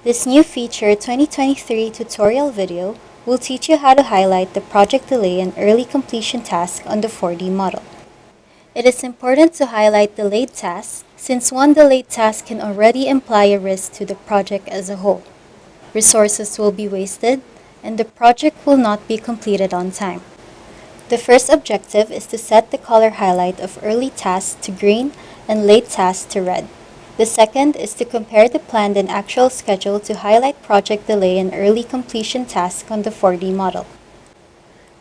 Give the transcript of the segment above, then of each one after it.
This new feature 2023 tutorial video will teach you how to highlight the project delay and early completion task on the 4D model. It is important to highlight delayed tasks since one delayed task can already imply a risk to the project as a whole. Resources will be wasted and the project will not be completed on time. The first objective is to set the color highlight of early tasks to green and late tasks to red. The second is to compare the planned and actual schedule to highlight project delay and early completion tasks on the 4D model.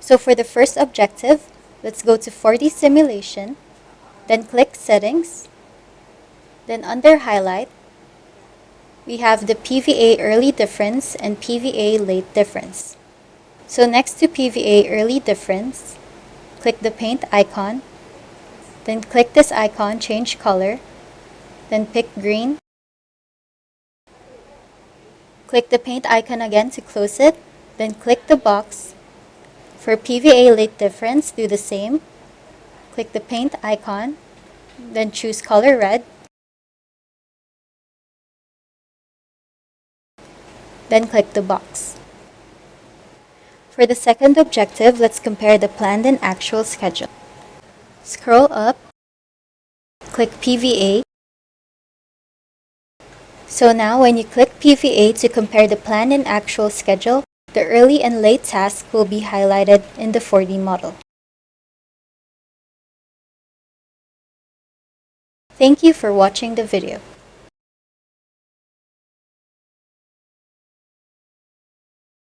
So for the first objective, let's go to 4D simulation, then click Settings, then under Highlight, we have the PVA early difference and PVA late difference. So next to PVA early difference, click the paint icon, then click this icon, change color, then pick green. Click the paint icon again to close it, then click the box. For PVA late difference, do the same. Click the paint icon, then choose color red. Then click the box. For the second objective, let's compare the planned and actual schedule. Scroll up, click PVA. So now when you click PVA to compare the planned and actual schedule, the early and late tasks will be highlighted in the 4D model. Thank you for watching the video.